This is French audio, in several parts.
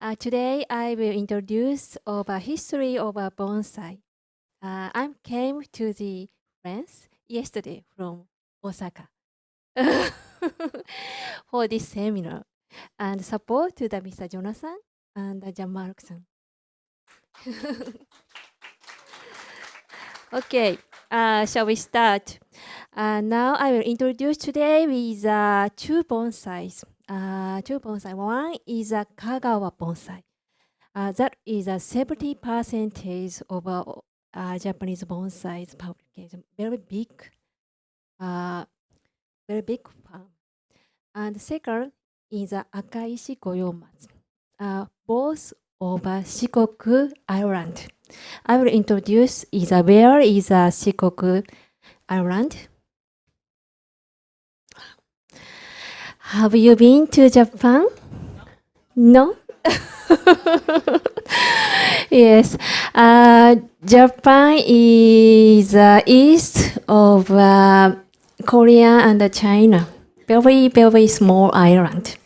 Today I will introduce the history of a bonsai. I came to the France yesterday from Osaka for this seminar and support to the Mr. Jonathan and Jean-Marc-san. Okay, shall we start? Now I will introduce today with two bonsais. Two bonsai. One is a Kagawa bonsai. That is a 70% of Japanese bonsai publication. Very big farm. And second is Akaishi Goyomatsu. Both over Shikoku Island. I will introduce where is Shikoku Island. Have you been to Japan? No? Yes. Japan is east of Korea and China. Very, very small island.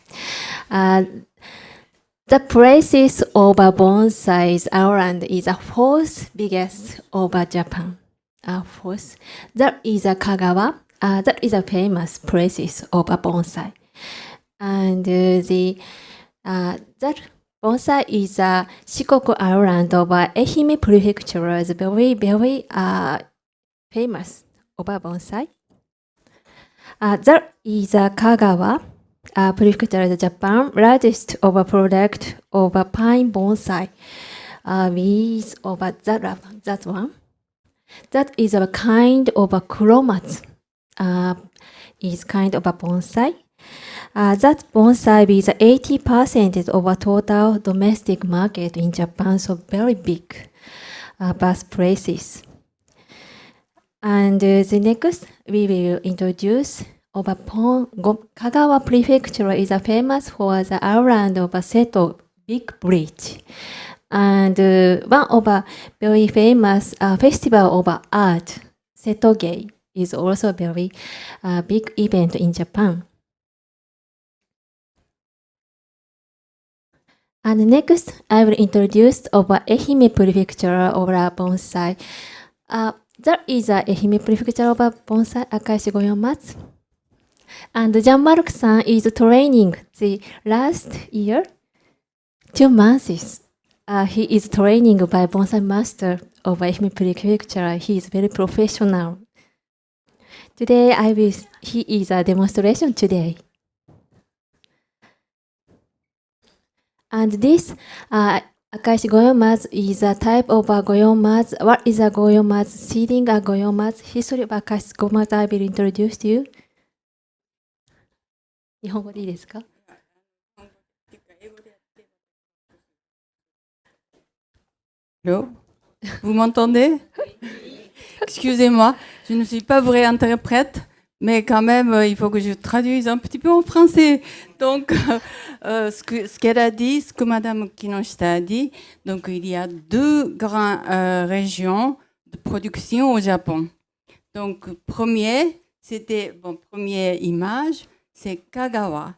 The places of bonsai island is the fourth biggest of Japan. Fourth. That is Kagawa. That is a famous places of bonsai. And that bonsai is Shikoku Island of Ehime Prefecture is very, very famous of bonsai. That is Kagawa Prefecture of Japan, largest of product of pine bonsai with over that one. That is a kind of a kuromatsu. Is kind of a bonsai. That bonsai is 80% of a total domestic market in Japan, so very big birthplaces. And the next, we will introduce Kagawa Prefecture is famous for the island of Seto Big Bridge. And one of a very famous festival of art, Setoge, is also a very big event in Japan. And next, I will introduce Ehime Prefecture of bonsai. That is Ehime Prefecture of bonsai Akaishi Goyomatsu. And Jean-Marc-san is training the last year, 2 months. He is training by bonsai master of Ehime Prefecture. He is very professional. Today, he is a demonstration today. And this Akaishi Goyomatsu is a type of Goyomatsu. What is a Goyomatsu? Seeding a Goyomatsu. History of Akaishi Goyomatsu I will introduce to you. 日本語でいいですか? Allô? Vous m'entendez? Excusez-moi, je ne suis pas vraie interprète, mais quand même, il faut que je traduise un petit peu en français. Donc, ce qu'elle a dit, ce que Madame Kinoshita a dit, donc il y a 2 grandes régions de production au Japon. Donc, première image, c'est Kagawa,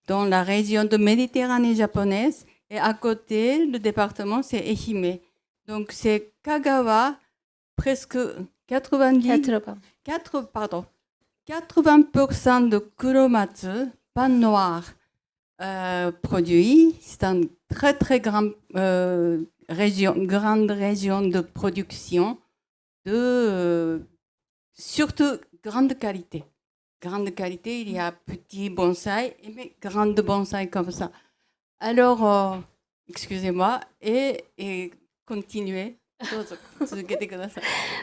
dans la région de Méditerranée japonaise, et à côté, le département, c'est Ehime. Donc, c'est Kagawa, presque 80% de kuromatsu, pan noir, produit. C'est une très, très grande région de production, surtout grande qualité. Grande qualité, il y a petit bonsai, mais grande bonsai comme ça. Alors, excusez-moi, et continuez.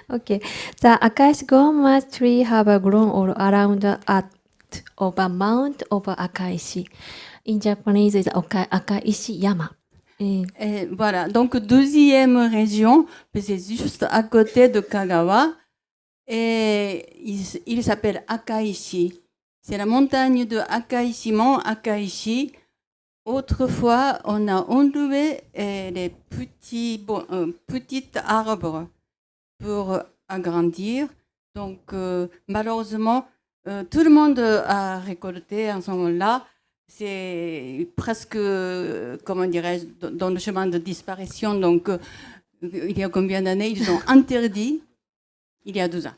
Okay. The Akaishi Goyomatsu tree have grown all around at of a mount of Akaishi. In Japanese, is Akaishi Yama. Et voilà, donc deuxième région, c'est juste à côté de Kagawa, et il s'appelle Akaishi. C'est la montagne de Akaishi, mont Akaishi. Autrefois, on a enlevé les petits arbres pour agrandir. Donc, malheureusement, tout le monde a récolté en ce moment-là, c'est presque, comment dirais-je, dans le chemin de disparition. Donc, il y a combien d'années ils ont interdit, il y a 12 ans,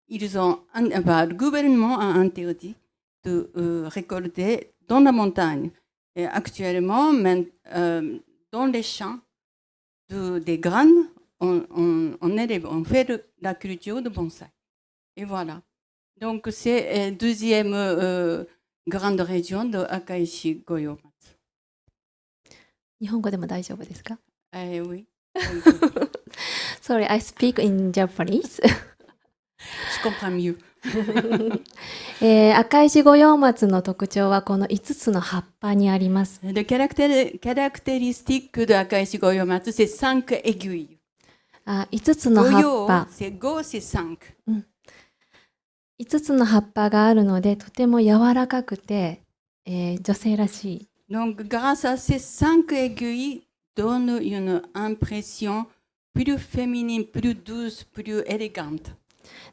le gouvernement a interdit de récolter dans la montagne. Et actuellement, dans les champs des graines, on fait la culture de bonsaï. Et voilà. Donc, c'est la deuxième grande région de Akaishi Goyomatsu. 日本語でも大丈夫ですか？ Oui. Sorry, I speak in Japanese. Je comprends mieux. 赤石五葉松の特徴はこの5つの葉っぱにあります。Le caractéristique de Akaishi Goyomatsu, c'est 5 aiguilles. 5つの葉っぱ。c'est 5, c'est 5. 5つの葉っぱがあるので、とても柔らかくて、女性らしい。Donc, grâce à ces 5 aiguilles, donne une impression plus féminine, plus douce, plus élégante.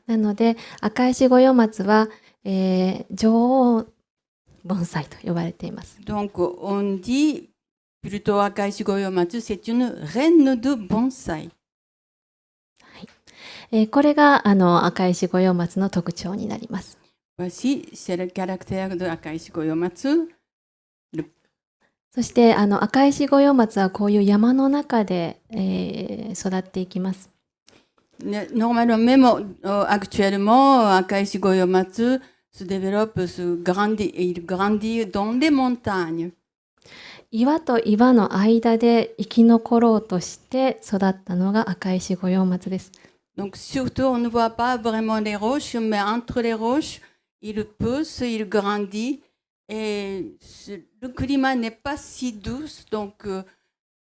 なので、赤石五葉松は、女王盆栽と呼ばれています。Donc, on dit plutôt Akaishi Goyomatsu, c'est une reine de bonsaï. これが赤石五葉松の特徴になります。Voici, c'est le caractère de Akaishi Goyomatsu. そして赤石五葉松はこういう山の中で、育っていきます。Normalement, même actuellement, Akaishi Goyomatsu se développe, il grandit dans les montagnes. 岩と岩の間で生き残ろうとして育ったのが赤石五葉松です。Donc surtout, on ne voit pas vraiment les roches, mais entre les roches, il pousse, il grandit. Et le climat n'est pas si doux, donc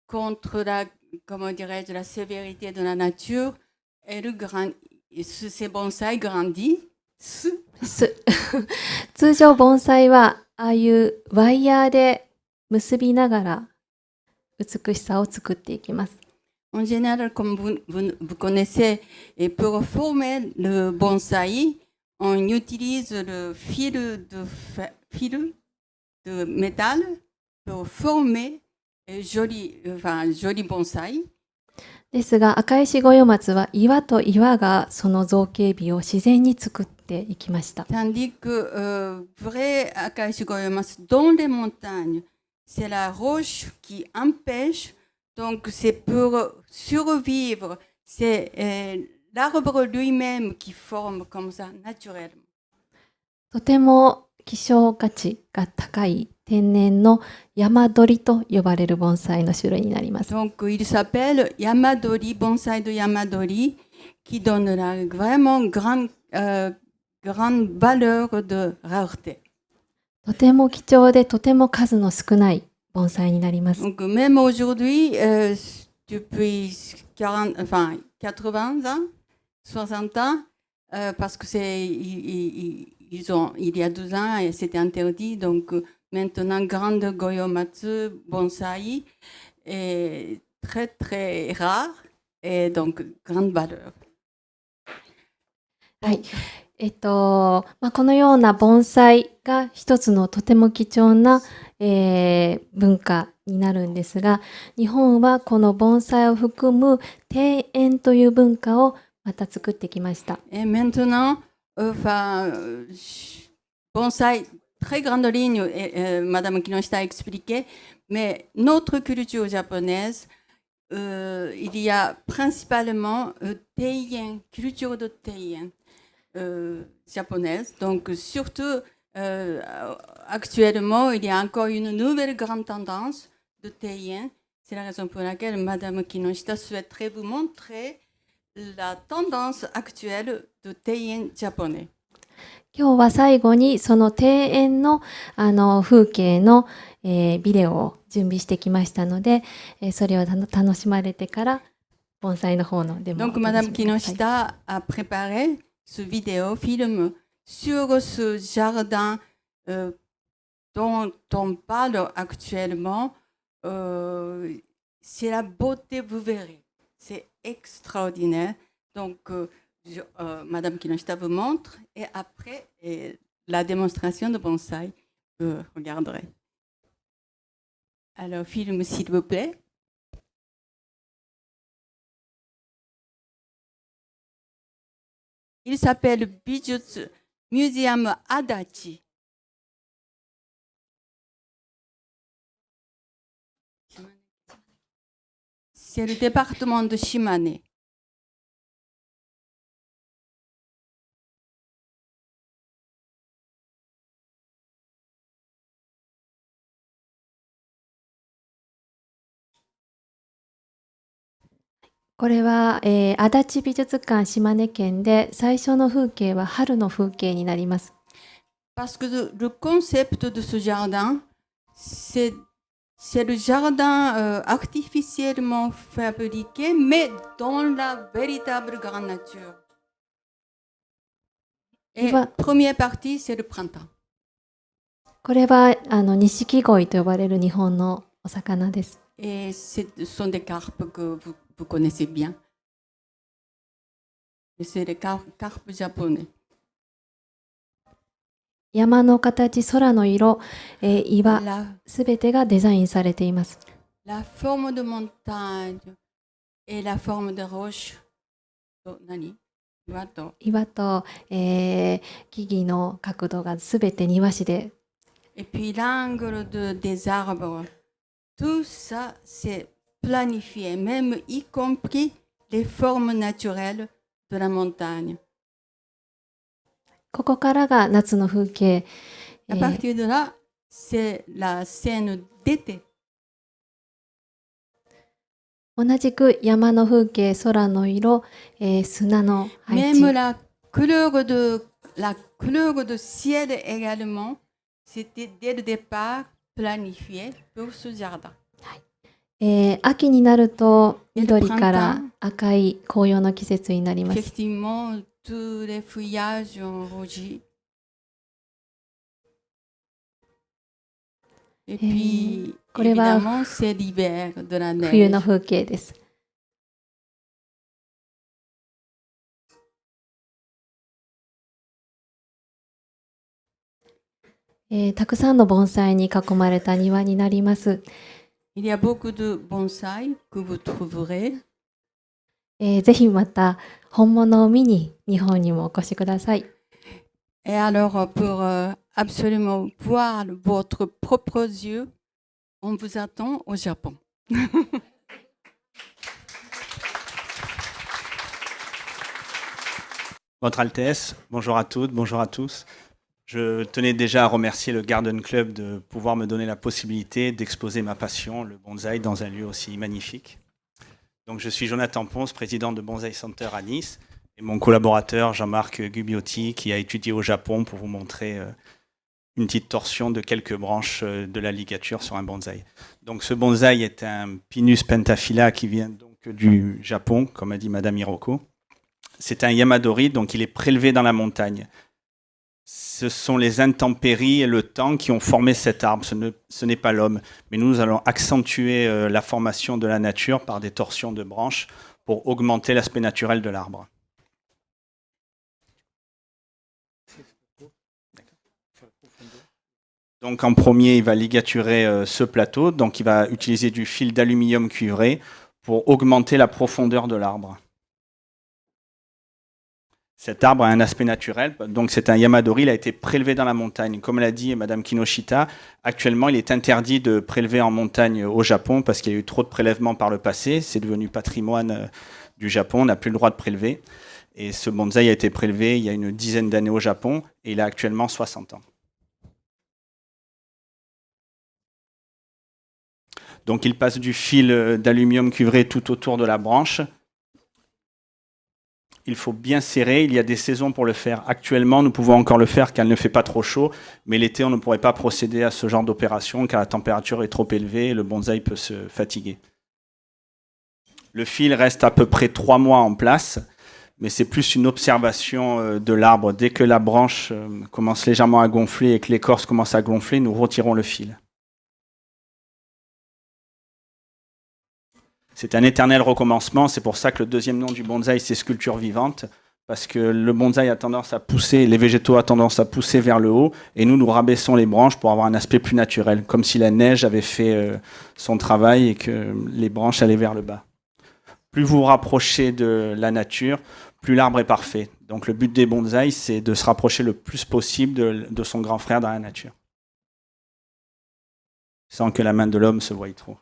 contre la sévérité de la nature, ces bonsaïs grandissent. 通常盆栽はああいうワイヤーで結びながら美しさを作っていきます。En général, comme vous connaissez, et pour former le bonsaï, on utilise le fil de métal pour former joli bonsaï. ですが赤石五葉松は岩と岩がその造形美を自然に作っていきました。Tandis que vrai Akaishi Goyomatsu dans les montagnes, c'est la roche qui empêche, donc c'est pour survivre, c'est l'arbre lui-même qui forme comme ça naturellement. とても希少価値が高い天然の山鳥と呼ばれる盆栽の種類になります。Donc il s'appelle Yamadori, bonsaï de Yamadori, qui donne vraiment grande valeur de rareté. とても貴重でとても数の少ない盆栽になります。Donc même aujourd'hui, depuis 80 ans, 60 ans, parce que il y a 12 ans, et c'était interdit, donc maintenant, grande Goyomatsu bonsaï est très très rare et donc grande valeur. はい。このような盆栽が一つのとても貴重な、文化になるんですが、日本はこの盆栽を含む庭園という文化をまた作ってきました。Et maintenant, bonsaï, très grande ligne, Madame Kinoshita a expliqué, mais notre culture japonaise, il y a principalement teien, culture de teien japonaise. Donc surtout, actuellement, il y a encore une nouvelle grande tendance de teien. C'est la raison pour laquelle Madame Kinoshita souhaiterait vous montrer la tendance actuelle de teien japonais. 今日は最後にその庭園の風景の、ビデオを準備してきましたので、それを楽しまれてから盆栽の方のデモを Donc Madame Kinoshita a préparé ce film sur ce jardin dont on parle actuellement. C'est la beauté, vous verrez. C'est extraordinaire. Donc Madame Kinoshita vous montre et après la démonstration de bonsaï. Je regarderai. Alors, film, s'il vous plaît. Il s'appelle Bijutsu Museum Adachi. C'est le département de Shimane.これは、足立美術館島根県で最初の風景は春の風景になります。Parce que le concept de ce jardin, c'est le jardin artificiellement fabriqué, mais dans la véritable grande nature. Et la première partie, c'est le printemps. これは錦鯉と呼ばれる日本のお魚です。Et ce sont des carpes que vous connaissez bien. Et c'est les carpes japonais. 山の形、空の色、岩、すべてがデザインされています。La forme de montagne et la forme de roche. 何？岩と、木々の角度がすべて庭師で。Et puis l'angle des arbres. Tout ça, c'est planifié, même y compris les formes naturelles de la montagne. ここからが夏の風景。À partir de là, c'est la scène d'été. 同じく山の風景、空の色、砂の配置。Même la couleur de ciel également, c'était dès le départ planifié pour ce jardin. 秋になると緑から赤い紅葉の季節になります。Effectivement, tous les feuillages ont rougi. Et puis, évidemment, c'est l'hiver de la neige. 冬の風景です。たくさんの盆栽に囲まれた庭になります。Il y a beaucoup de bonsaïs que vous trouverez. ぜひまた本物を見に日本にもお越しください。Et alors, pour absolument voir votre propres yeux, on vous attend au Japon. Votre Altesse, bonjour à toutes, bonjour à tous. Je tenais déjà à remercier le Garden Club de pouvoir me donner la possibilité d'exposer ma passion, le bonsaï, dans un lieu aussi magnifique. Donc, je suis Jonathan Ponce, président de Bonsaï Center à Nice, et mon collaborateur Jean-Marc Gubiotti, qui a étudié au Japon pour vous montrer une petite torsion de quelques branches de la ligature sur un bonsaï. Donc, ce bonsaï est un Pinus pentaphylla qui vient donc du Japon, comme a dit Madame Hiroko. C'est un Yamadori, donc il est prélevé dans la montagne. Ce sont les intempéries et le temps qui ont formé cet arbre, ce n'est pas l'homme. Mais nous allons accentuer la formation de la nature par des torsions de branches pour augmenter l'aspect naturel de l'arbre. Donc en premier, il va ligaturer ce plateau, donc il va utiliser du fil d'aluminium cuivré pour augmenter la profondeur de l'arbre. Cet arbre a un aspect naturel, donc c'est un Yamadori, il a été prélevé dans la montagne. Comme l'a dit Madame Kinoshita, actuellement il est interdit de prélever en montagne au Japon parce qu'il y a eu trop de prélèvements par le passé, c'est devenu patrimoine du Japon, on n'a plus le droit de prélever. Et ce bonsaï a été prélevé il y a une dizaine d'années au Japon et il a actuellement 60 ans. Donc il passe du fil d'aluminium cuivré tout autour de la branche. Il faut bien serrer, il y a des saisons pour le faire. Actuellement, nous pouvons encore le faire car il ne fait pas trop chaud, mais l'été, on ne pourrait pas procéder à ce genre d'opération car la température est trop élevée et le bonsaï peut se fatiguer. Le fil reste à peu près 3 mois en place, mais c'est plus une observation de l'arbre. Dès que la branche commence légèrement à gonfler et que l'écorce commence à gonfler, nous retirons le fil. C'est un éternel recommencement, c'est pour ça que le deuxième nom du bonsaï, c'est sculpture vivante, parce que le bonsaï a tendance à pousser, les végétaux ont tendance à pousser vers le haut, et nous rabaissons les branches pour avoir un aspect plus naturel, comme si la neige avait fait son travail et que les branches allaient vers le bas. Plus vous vous rapprochez de la nature, plus l'arbre est parfait. Donc le but des bonsaïs, c'est de se rapprocher le plus possible de son grand frère dans la nature, sans que la main de l'homme se voie trop.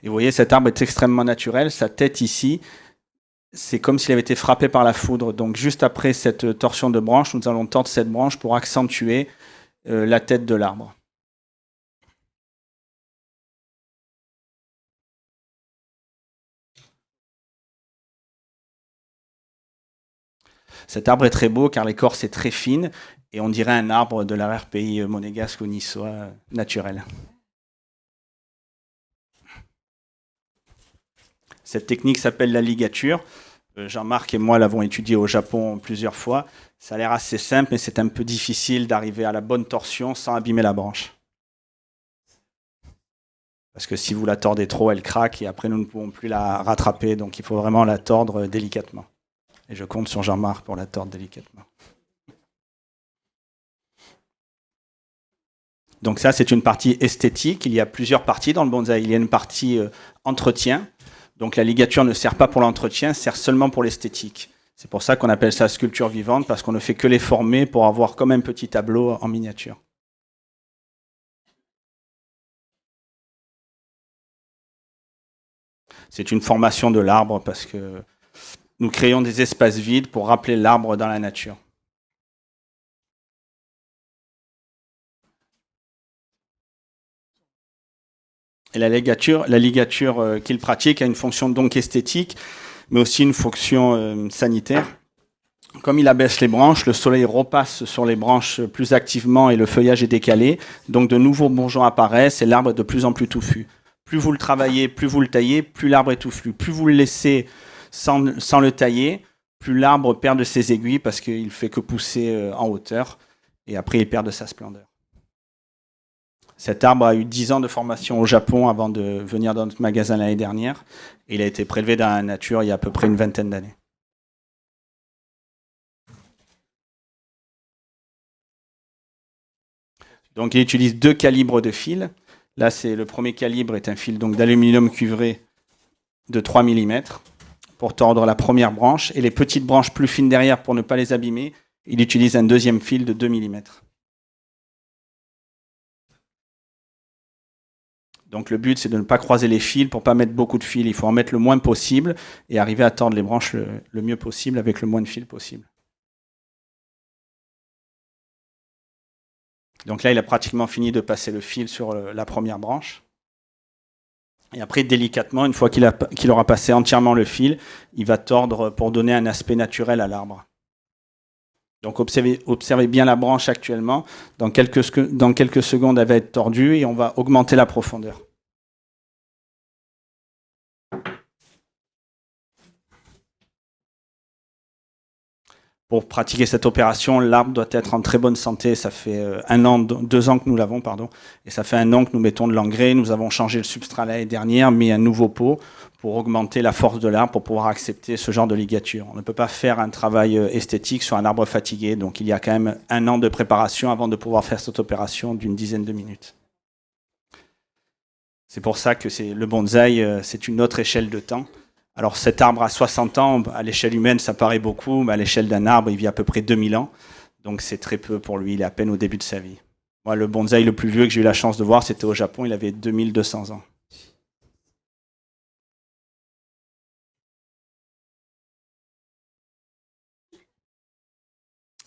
Et vous voyez, cet arbre est extrêmement naturel. Sa tête ici, c'est comme s'il avait été frappé par la foudre. Donc juste après cette torsion de branche, nous allons tordre cette branche pour accentuer la tête de l'arbre. Cet arbre est très beau car l'écorce est très fine et on dirait un arbre de l'arrière-pays monégasque ou niçois naturel. Cette technique s'appelle la ligature. Jean-Marc et moi l'avons étudiée au Japon plusieurs fois. Ça a l'air assez simple, mais c'est un peu difficile d'arriver à la bonne torsion sans abîmer la branche. Parce que si vous la tordez trop, elle craque et après nous ne pouvons plus la rattraper. Donc il faut vraiment la tordre délicatement. Et je compte sur Jean-Marc pour la tordre délicatement. Donc ça, c'est une partie esthétique. Il y a plusieurs parties dans le bonsaï. Il y a une partie entretien. Donc la ligature ne sert pas pour l'entretien, sert seulement pour l'esthétique. C'est pour ça qu'on appelle ça sculpture vivante, parce qu'on ne fait que les former pour avoir comme un petit tableau en miniature. C'est une formation de l'arbre parce que nous créons des espaces vides pour rappeler l'arbre dans la nature. Et la ligature qu'il pratique a une fonction donc esthétique, mais aussi une fonction sanitaire. Comme il abaisse les branches, le soleil repasse sur les branches plus activement et le feuillage est décalé. Donc de nouveaux bourgeons apparaissent et l'arbre est de plus en plus touffu. Plus vous le travaillez, plus vous le taillez, plus l'arbre est touffu. Plus vous le laissez sans le tailler, plus l'arbre perd de ses aiguilles parce qu'il ne fait que pousser en hauteur et après il perd de sa splendeur. Cet arbre a eu 10 ans de formation au Japon avant de venir dans notre magasin l'année dernière. Et il a été prélevé dans la nature il y a à peu près une vingtaine d'années. Donc il utilise 2 calibres de fil. Là, le premier calibre est un fil d'aluminium cuivré de 3 mm pour tordre la première branche. Et les petites branches plus fines derrière, pour ne pas les abîmer, il utilise un deuxième fil de 2 mm. Donc le but, c'est de ne pas croiser les fils pour ne pas mettre beaucoup de fils. Il faut en mettre le moins possible et arriver à tordre les branches le mieux possible avec le moins de fils possible. Donc là, il a pratiquement fini de passer le fil sur la première branche. Et après, délicatement, une fois qu'il aura passé entièrement le fil, il va tordre pour donner un aspect naturel à l'arbre. Donc observez bien la branche actuellement. Dans quelques secondes, elle va être tordue et on va augmenter la profondeur. Pour pratiquer cette opération, l'arbre doit être en très bonne santé. Ça fait 2 ans que nous l'avons, pardon. Et ça fait 1 an que nous mettons de l'engrais. Nous avons changé le substrat l'année dernière, mis un nouveau pot pour augmenter la force de l'arbre, pour pouvoir accepter ce genre de ligature. On ne peut pas faire un travail esthétique sur un arbre fatigué. Donc il y a quand même 1 an de préparation avant de pouvoir faire cette opération d'une dizaine de minutes. C'est pour ça que le bonsaï, c'est une autre échelle de temps. Alors cet arbre a 60 ans, à l'échelle humaine ça paraît beaucoup, mais à l'échelle d'un arbre il vit à peu près 2000 ans, donc c'est très peu pour lui, il est à peine au début de sa vie. Moi le bonsaï le plus vieux que j'ai eu la chance de voir c'était au Japon, il avait 2200 ans.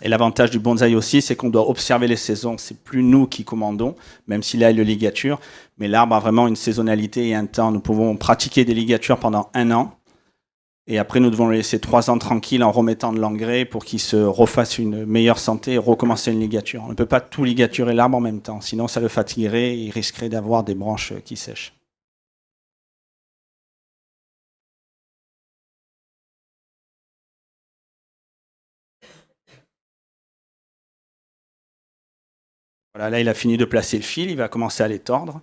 Et l'avantage du bonsaï aussi, c'est qu'on doit observer les saisons. C'est plus nous qui commandons, même s'il a une ligature, mais l'arbre a vraiment une saisonnalité et un temps. Nous pouvons pratiquer des ligatures pendant 1 an, et après nous devons le laisser 3 ans tranquille en remettant de l'engrais pour qu'il se refasse une meilleure santé et recommencer une ligature. On ne peut pas tout ligaturer l'arbre en même temps, sinon ça le fatiguerait et il risquerait d'avoir des branches qui sèchent. Voilà, là il a fini de placer le fil, il va commencer à les tordre.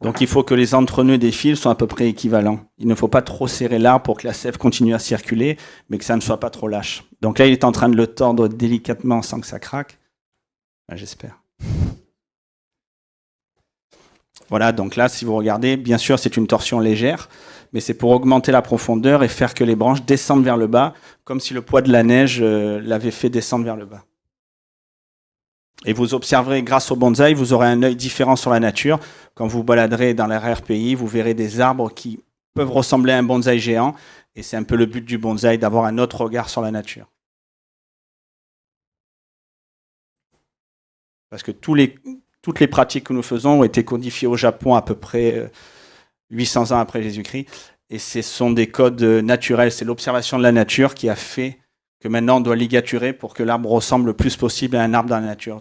Donc il faut que les entrenoeuds des fils soient à peu près équivalents. Il ne faut pas trop serrer l'arbre pour que la sève continue à circuler, mais que ça ne soit pas trop lâche. Donc là, il est en train de le tordre délicatement sans que ça craque. Enfin, j'espère. Voilà, donc là, si vous regardez, bien sûr, c'est une torsion légère, mais c'est pour augmenter la profondeur et faire que les branches descendent vers le bas, comme si le poids de la neige l'avait fait descendre vers le bas. Et vous observerez, grâce au bonsaï, vous aurez un œil différent sur la nature. Quand vous baladerez dans l'arrière-pays, vous verrez des arbres qui peuvent ressembler à un bonsaï géant. Et c'est un peu le but du bonsaï, d'avoir un autre regard sur la nature. Parce que toutes les pratiques que nous faisons ont été codifiées au Japon à peu près 800 ans après Jésus-Christ. Et ce sont des codes naturels. C'est l'observation de la nature qui a fait que maintenant on doit ligaturer pour que l'arbre ressemble le plus possible à un arbre dans la nature.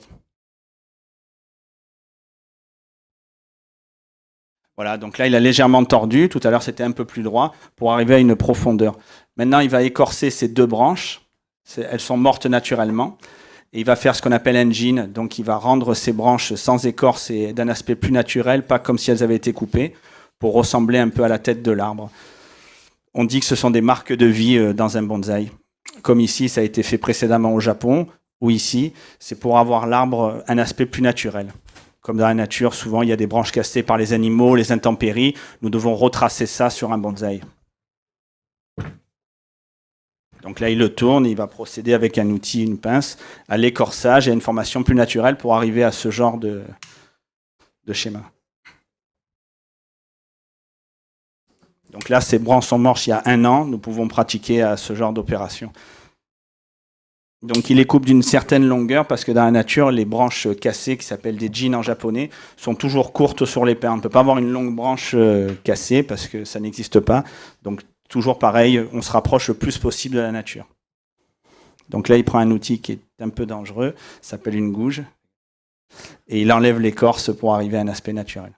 Voilà, donc là il a légèrement tordu, tout à l'heure c'était un peu plus droit, pour arriver à une profondeur. Maintenant il va écorcer ces deux branches, elles sont mortes naturellement, et il va faire ce qu'on appelle engine, donc il va rendre ces branches sans écorce et d'un aspect plus naturel, pas comme si elles avaient été coupées, pour ressembler un peu à la tête de l'arbre. On dit que ce sont des marques de vie dans un bonsaï. Comme ici, ça a été fait précédemment au Japon, ou ici, c'est pour avoir l'arbre un aspect plus naturel. Comme dans la nature, souvent, il y a des branches cassées par les animaux, les intempéries. Nous devons retracer ça sur un bonsaï. Donc là, il le tourne, il va procéder avec un outil, une pince, à l'écorçage et à une formation plus naturelle pour arriver à ce genre de schéma. Donc là, ces branches sont mortes il y a 1 an. Nous pouvons pratiquer à ce genre d'opération. Donc il les coupe d'une certaine longueur parce que dans la nature, les branches cassées, qui s'appellent des jin en japonais, sont toujours courtes sur les pins. On ne peut pas avoir une longue branche cassée parce que ça n'existe pas. Donc toujours pareil, on se rapproche le plus possible de la nature. Donc là, il prend un outil qui est un peu dangereux, ça s'appelle une gouge, et il enlève l'écorce pour arriver à un aspect naturel.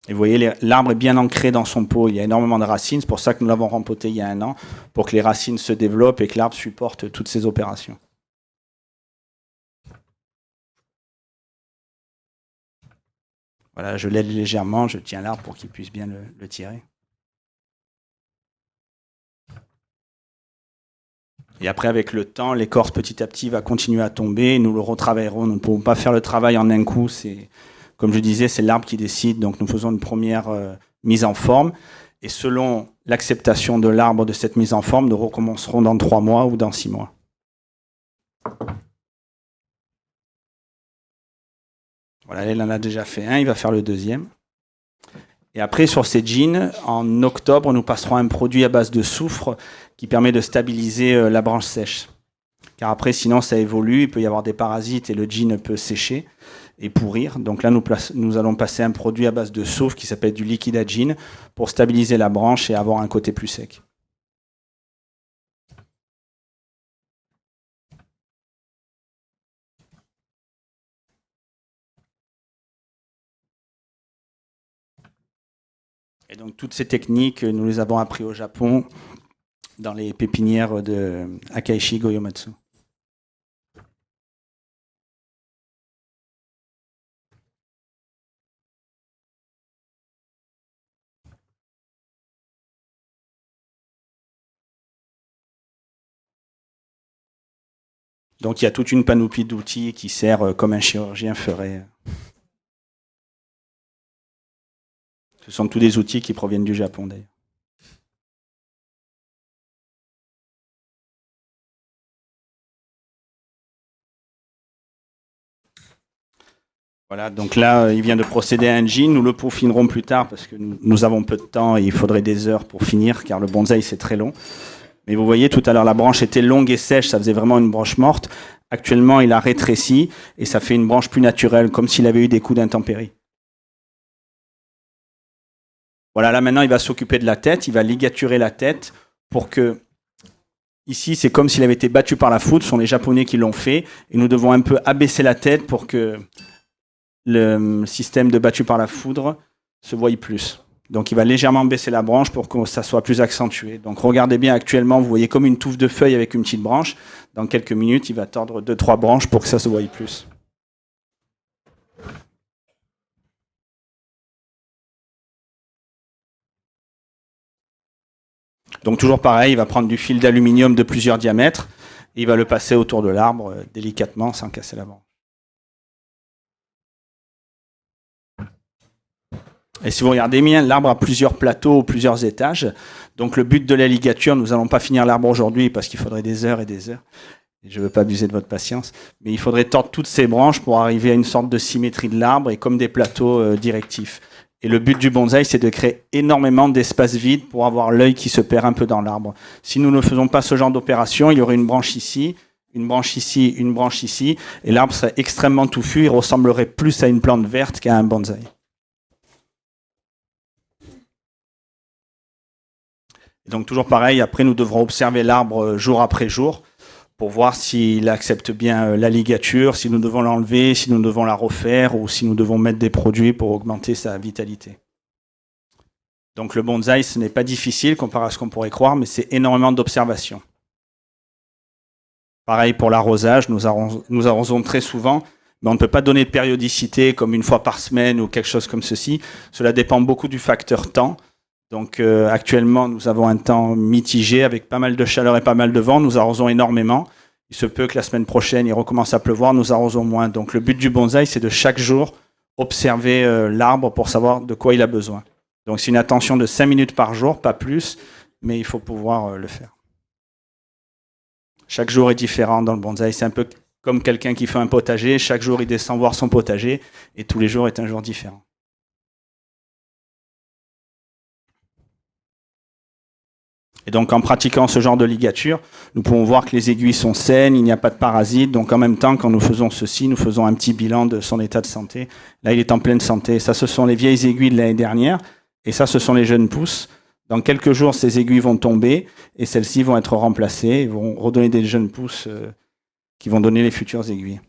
Et vous voyez, l'arbre est bien ancré dans son pot. Il y a énormément de racines. C'est pour ça que nous l'avons rempoté il y a 1 an, pour que les racines se développent et que l'arbre supporte toutes ces opérations. Voilà, je l'aide légèrement, je tiens l'arbre pour qu'il puisse bien le tirer. Et après, avec le temps, l'écorce petit à petit va continuer à tomber. Nous le retravaillerons. Nous ne pouvons pas faire le travail en un coup. Comme je disais, c'est l'arbre qui décide, donc nous faisons une première mise en forme. Et selon l'acceptation de l'arbre de cette mise en forme, nous recommencerons dans 3 mois ou dans 6 mois. Voilà, il en a déjà fait un, il va faire le deuxième. Et après, sur ces jeans, en octobre, nous passerons à un produit à base de soufre qui permet de stabiliser la branche sèche. Car après, sinon, ça évolue, il peut y avoir des parasites et le jean peut sécher et pourrir. Donc là, nous allons passer un produit à base de soufre qui s'appelle du liquide à jean pour stabiliser la branche et avoir un côté plus sec. Et donc toutes ces techniques, nous les avons apprises au Japon dans les pépinières de Akaishi Goyomatsu. Donc il y a toute une panoplie d'outils qui sert comme un chirurgien ferait. Ce sont tous des outils qui proviennent du Japon d'ailleurs. Voilà, donc là, il vient de procéder à un jean. Nous le peaufinerons plus tard parce que nous avons peu de temps et il faudrait des heures pour finir car le bonsaï c'est très long. Mais vous voyez, tout à l'heure, la branche était longue et sèche, ça faisait vraiment une branche morte. Actuellement, il a rétréci et ça fait une branche plus naturelle, comme s'il avait eu des coups d'intempérie. Voilà, là maintenant, il va s'occuper de la tête, il va ligaturer la tête pour que... Ici, c'est comme s'il avait été battu par la foudre, ce sont les Japonais qui l'ont fait, et nous devons un peu abaisser la tête pour que le système de battu par la foudre se voie plus. Donc il va légèrement baisser la branche pour que ça soit plus accentué. Donc regardez bien actuellement, vous voyez comme une touffe de feuilles avec une petite branche. Dans quelques minutes, il va tordre 2-3 branches pour que ça se voie plus. Donc toujours pareil, il va prendre du fil d'aluminium de plusieurs diamètres et il va le passer autour de l'arbre délicatement sans casser la branche. Et si vous regardez bien, l'arbre a plusieurs plateaux, plusieurs étages. Donc le but de la ligature, nous n'allons pas finir l'arbre aujourd'hui parce qu'il faudrait des heures et des heures. Et je ne veux pas abuser de votre patience. Mais il faudrait tordre toutes ces branches pour arriver à une sorte de symétrie de l'arbre et comme des plateaux directifs. Et le but du bonsaï, c'est de créer énormément d'espace vide pour avoir l'œil qui se perd un peu dans l'arbre. Si nous ne faisons pas ce genre d'opération, il y aurait une branche ici, une branche ici, une branche ici, et l'arbre serait extrêmement touffu, il ressemblerait plus à une plante verte qu'à un bonsaï. Donc toujours pareil, après nous devrons observer l'arbre jour après jour pour voir s'il accepte bien la ligature, si nous devons l'enlever, si nous devons la refaire ou si nous devons mettre des produits pour augmenter sa vitalité. Donc le bonsaï, ce n'est pas difficile comparé à ce qu'on pourrait croire, mais c'est énormément d'observation. Pareil pour l'arrosage, nous arrosons très souvent, mais on ne peut pas donner de périodicité comme une fois par semaine ou quelque chose comme ceci. Cela dépend beaucoup du facteur temps. Donc actuellement, nous avons un temps mitigé avec pas mal de chaleur et pas mal de vent. Nous arrosons énormément. Il se peut que la semaine prochaine, il recommence à pleuvoir, nous arrosons moins. Donc le but du bonsaï, c'est de chaque jour observer l'arbre pour savoir de quoi il a besoin. Donc c'est une attention de 5 minutes par jour, pas plus, mais il faut pouvoir le faire. Chaque jour est différent dans le bonsaï. C'est un peu comme quelqu'un qui fait un potager. Chaque jour, il descend voir son potager et tous les jours est un jour différent. Et donc, en pratiquant ce genre de ligature, nous pouvons voir que les aiguilles sont saines, il n'y a pas de parasites. Donc, en même temps, quand nous faisons ceci, nous faisons un petit bilan de son état de santé. Là, il est en pleine santé. Ça, ce sont les vieilles aiguilles de l'année dernière. Et ça, ce sont les jeunes pousses. Dans quelques jours, ces aiguilles vont tomber et celles-ci vont être remplacées et vont redonner des jeunes pousses qui vont donner les futures aiguilles.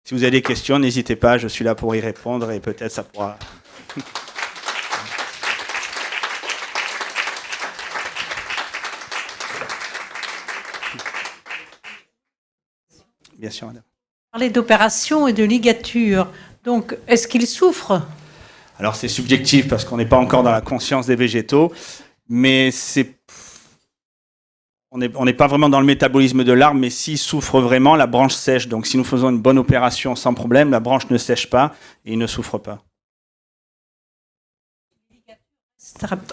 Si vous avez des questions, n'hésitez pas, je suis là pour y répondre et peut-être ça pourra... Bien sûr, madame. Parler d'opération et de ligature. Donc, est-ce qu'il souffre? Alors, c'est subjectif parce qu'on n'est pas encore dans la conscience des végétaux, mais on n'est pas vraiment dans le métabolisme de l'arbre, mais s'il souffre vraiment, la branche sèche. Donc, si nous faisons une bonne opération sans problème, la branche ne sèche pas et il ne souffre pas.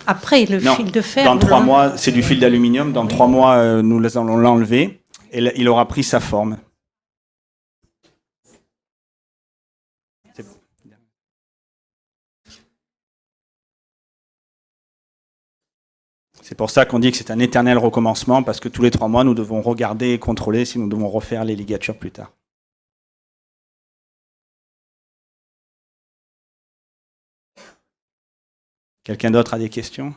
Après, le fil de fer... Dans 3 mois, c'est du fil d'aluminium. Dans 3 mois, nous allons l'enlever et il aura pris sa forme. C'est pour ça qu'on dit que c'est un éternel recommencement, parce que tous les 3 mois, nous devons regarder et contrôler si nous devons refaire les ligatures plus tard. Quelqu'un d'autre a des questions?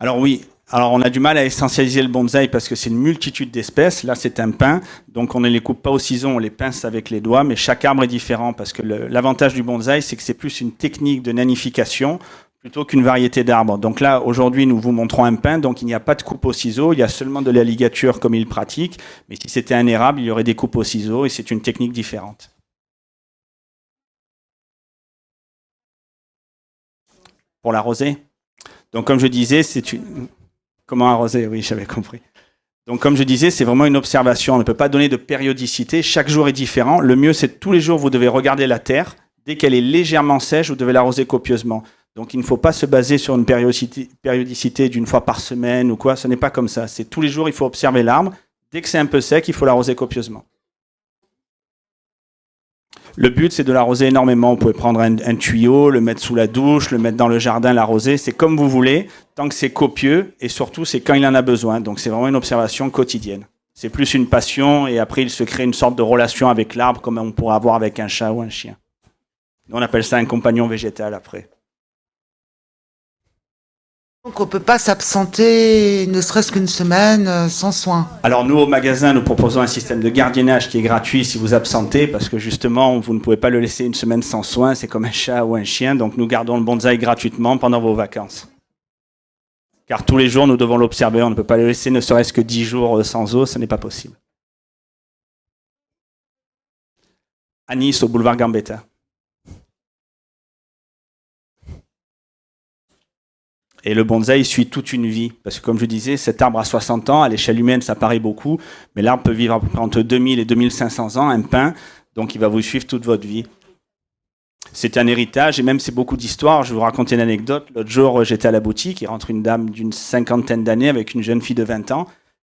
Alors oui, on a du mal à essentialiser le bonsaï parce que c'est une multitude d'espèces. Là, c'est un pin, donc on ne les coupe pas au ciseau, on les pince avec les doigts, mais chaque arbre est différent parce que l'avantage du bonsaï, c'est que c'est plus une technique de nanification plutôt qu'une variété d'arbres. Donc là, aujourd'hui, nous vous montrons un pin, donc il n'y a pas de coupe au ciseau, il y a seulement de la ligature comme il pratique, mais si c'était un érable, il y aurait des coupes au ciseau et c'est une technique différente. Pour l'arroser. Donc comme je disais, c'est une... Comment arroser? Oui, j'avais compris. Donc, comme je disais, c'est vraiment une observation. On ne peut pas donner de périodicité. Chaque jour est différent. Le mieux, c'est tous les jours, vous devez regarder la terre. Dès qu'elle est légèrement sèche, vous devez l'arroser copieusement. Donc, il ne faut pas se baser sur une périodicité d'une fois par semaine ou quoi. Ce n'est pas comme ça. C'est tous les jours, il faut observer l'arbre. Dès que c'est un peu sec, il faut l'arroser copieusement. Le but, c'est de l'arroser énormément. Vous pouvez prendre un tuyau, le mettre sous la douche, le mettre dans le jardin, l'arroser. C'est comme vous voulez, tant que c'est copieux. Et surtout, c'est quand il en a besoin. Donc, c'est vraiment une observation quotidienne. C'est plus une passion et après il se crée une sorte de relation avec l'arbre comme on pourrait avoir avec un chat ou un chien. On appelle ça un compagnon végétal après. Donc on ne peut pas s'absenter ne serait-ce qu'une semaine sans soin. Alors nous au magasin, nous proposons un système de gardiennage qui est gratuit si vous absentez parce que justement vous ne pouvez pas le laisser une semaine sans soin, c'est comme un chat ou un chien, donc nous gardons le bonsaï gratuitement pendant vos vacances. Car tous les jours nous devons l'observer, on ne peut pas le laisser ne serait-ce que 10 jours sans eau, ce n'est pas possible. À Nice, au boulevard Gambetta. Et le bonsaï suit toute une vie. Parce que comme je disais, cet arbre a 60 ans, à l'échelle humaine, ça paraît beaucoup, mais l'arbre peut vivre à peu près entre 2000 et 2500 ans, un pin, donc il va vous suivre toute votre vie. C'est un héritage, et même c'est beaucoup d'histoires. Je vais vous raconter une anecdote. L'autre jour, j'étais à la boutique, il rentre une dame d'une 50aine d'années avec une jeune fille de 20 ans,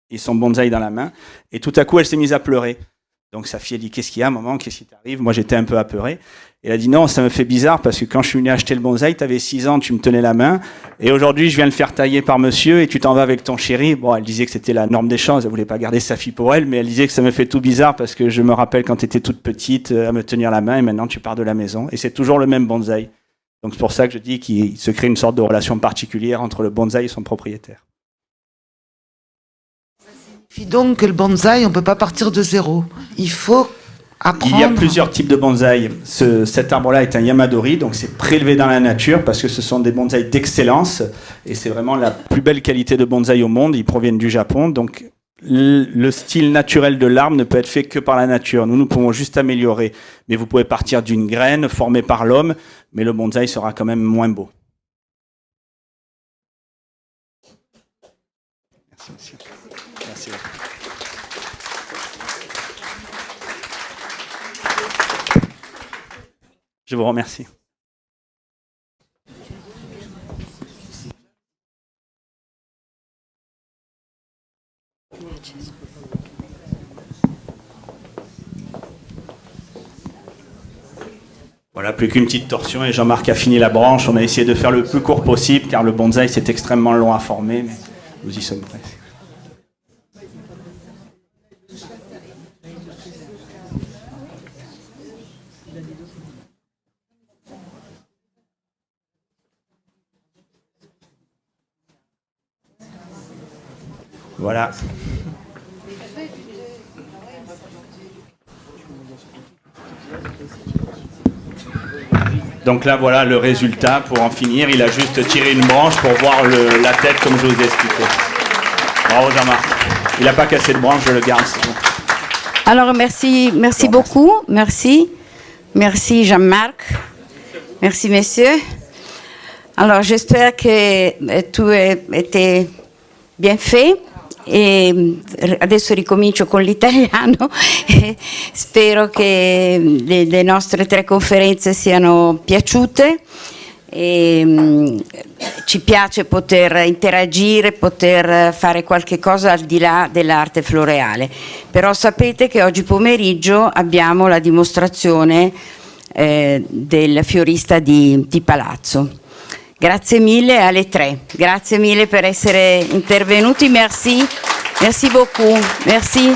et son bonsaï dans la main, et tout à coup, elle s'est mise à pleurer. Donc sa fille a dit « Qu'est-ce qu'il y a, maman? Qu'est-ce qui t'arrive ?» Moi, j'étais un peu apeuré. Elle a dit non, ça me fait bizarre parce que quand je suis venu acheter le bonsaï, tu avais 6 ans, tu me tenais la main. Et aujourd'hui, je viens le faire tailler par monsieur et tu t'en vas avec ton chéri. Bon, elle disait que c'était la norme des choses, elle voulait pas garder sa fille pour elle, mais elle disait que ça me fait tout bizarre parce que je me rappelle quand tu étais toute petite à me tenir la main et maintenant tu pars de la maison. Et c'est toujours le même bonsaï. Donc c'est pour ça que je dis qu'il se crée une sorte de relation particulière entre le bonsaï et son propriétaire. Ça signifie donc que le bonsaï, on ne peut pas partir de zéro. Il faut apprendre. Il y a plusieurs types de bonsaï. Cet arbre-là est un yamadori, donc c'est prélevé dans la nature parce que ce sont des bonsaïs d'excellence et c'est vraiment la plus belle qualité de bonsaï au monde. Ils proviennent du Japon, donc le style naturel de l'arbre ne peut être fait que par la nature. Nous pouvons juste améliorer. Mais vous pouvez partir d'une graine formée par l'homme, mais le bonsaï sera quand même moins beau. Merci, monsieur. Merci. Je vous remercie. Voilà, plus qu'une petite torsion et Jean-Marc a fini la branche. On a essayé de faire le plus court possible car le bonsaï c'est extrêmement long à former, mais nous y sommes presque. Voilà. Donc là, voilà le résultat. Pour en finir, il a juste tiré une branche pour voir la tête comme je vous ai expliqué. Bravo Jean-Marc. Il n'a pas cassé de branche, je le garde. Bon. Alors merci beaucoup. Merci Jean-Marc. Merci messieurs. Alors j'espère que tout a été bien fait. E adesso ricomincio con l'italiano e spero che le nostre 3 conferenze siano piaciute e ci piace poter interagire, poter fare qualche cosa al di là dell'arte floreale, però sapete che oggi pomeriggio abbiamo la dimostrazione del fiorista di Palazzo. Grazie mille alle 3, grazie mille per essere intervenuti, merci beaucoup, merci.